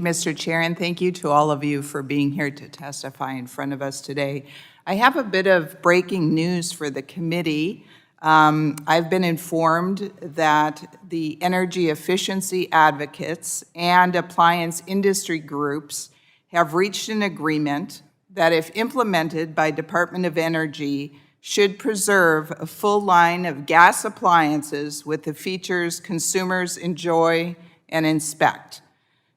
Mr. Chair, and thank you to all of you for being here to testify in front of us today. I have a bit of breaking news for the committee. I've been informed that the energy efficiency advocates and appliance industry groups have reached an agreement that, if implemented by Department of Energy, should preserve a full line of gas appliances with the features consumers enjoy and inspect.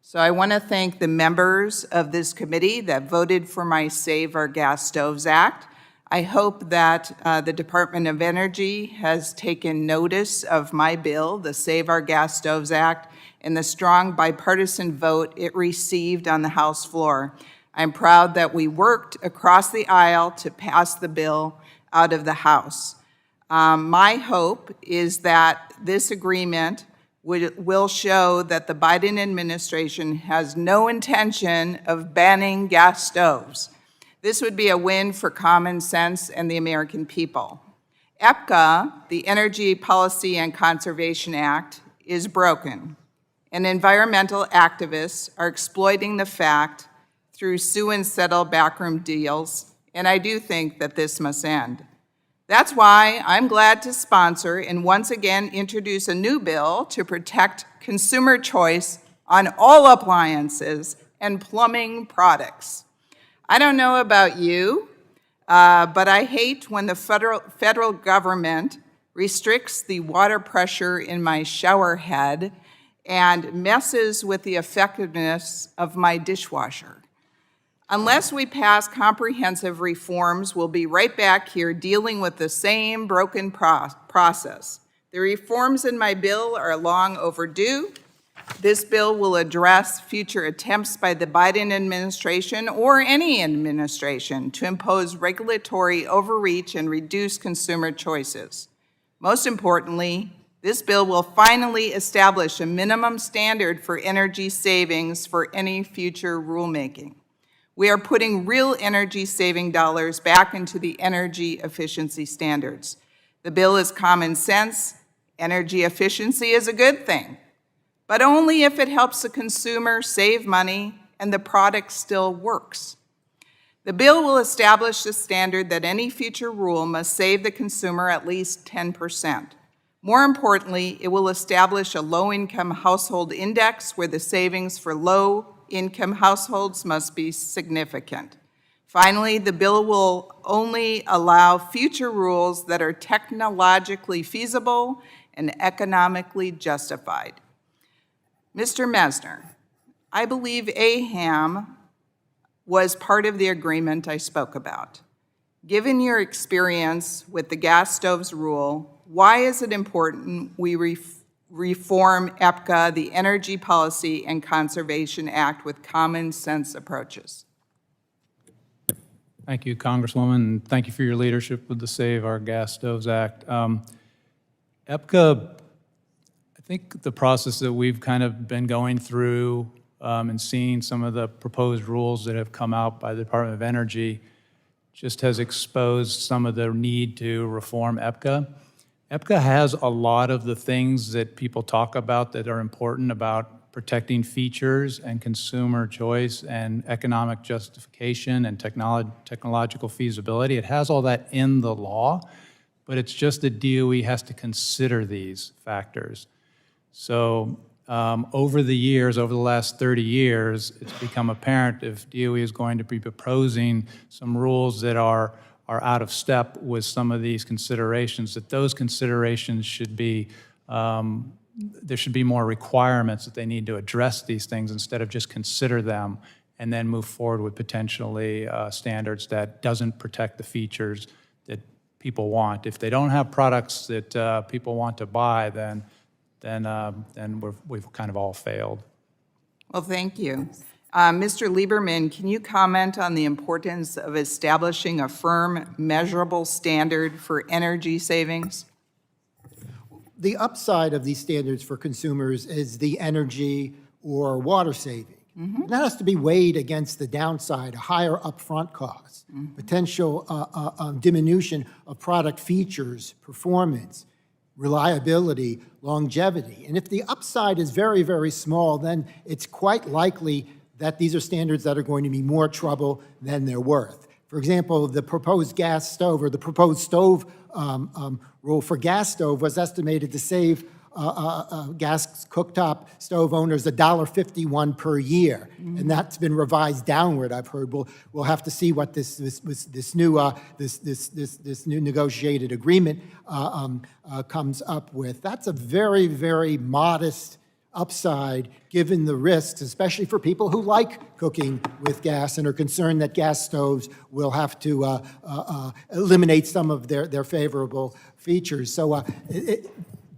So I want to thank the members of this committee that voted for my Save Our Gas Stoves Act. I hope that the Department of Energy has taken notice of my bill, the Save Our Gas Stoves Act, and the strong bipartisan vote it received on the House floor. I'm proud that we worked across the aisle to pass the bill out of the House. My hope is that this agreement will show that the Biden administration has no intention of banning gas stoves. This would be a win for common sense and the American people. EPCA, the Energy Policy and Conservation Act, is broken, and environmental activists are exploiting the fact through sue and settle backroom deals, and I do think that this must end. That's why I'm glad to sponsor and once again introduce a new bill to protect consumer choice on all appliances and plumbing products. I don't know about you, but I hate when the federal government restricts the water pressure in my shower head and messes with the effectiveness of my dishwasher. Unless we pass comprehensive reforms, we'll be right back here dealing with the same broken process. The reforms in my bill are long overdue. This bill will address future attempts by the Biden administration or any administration to impose regulatory overreach and reduce consumer choices. Most importantly, this bill will finally establish a minimum standard for energy savings for any future rulemaking. We are putting real energy-saving dollars back into the energy efficiency standards. The bill is common sense. Energy efficiency is a good thing, but only if it helps the consumer save money and the product still works. The bill will establish the standard that any future rule must save the consumer at least 10%. More importantly, it will establish a low-income household index where the savings for low-income households must be significant. Finally, the bill will only allow future rules that are technologically feasible and economically justified. Mr. Mesner, I believe AHAM was part of the agreement I spoke about. Given your experience with the gas stoves rule, why is it important we reform EPCA, the Energy Policy and Conservation Act, with common sense approaches? Thank you, Congresswoman, and thank you for your leadership with the Save Our Gas Stoves Act. EPCA, I think the process that we've kind of been going through and seeing some of the proposed rules that have come out by the Department of Energy just has exposed some of the need to reform EPCA. EPCA has a lot of the things that people talk about that are important about protecting features and consumer choice and economic justification and technological feasibility. It has all that in the law, but it's just that DOE has to consider these factors. So over the years, over the last 30 years, it's become apparent if DOE is going to be proposing some rules that are out of step with some of these considerations, that those considerations should be, there should be more requirements that they need to address these things instead of just consider them and then move forward with potentially standards that doesn't protect the features that people want. If they don't have products that people want to buy, then we've kind of all failed. Well, thank you. Mr. Lieberman, can you comment on the importance of establishing a firm, measurable standard for energy savings? The upside of these standards for consumers is the energy or water saving. Mm-hmm. That has to be weighed against the downside, a higher upfront cost, potential diminution of product features, performance, reliability, longevity. And if the upside is very, very small, then it's quite likely that these are standards that are going to be more trouble than they're worth. For example, the proposed gas stove or the proposed stove rule for gas stove was estimated to save gas cooktop stove owners $1.51 per year, and that's been revised downward. I've heard we'll have to see what this new negotiated agreement comes up with. That's a very, very modest upside given the risks, especially for people who like cooking with gas and are concerned that gas stoves will have to eliminate some of their favorable features. So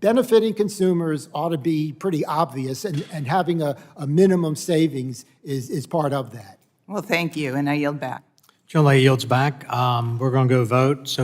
benefiting consumers ought to be pretty obvious, and having a minimum savings is part of that. Well, thank you, and I yield back. Chairman yields back. We're going to go vote. So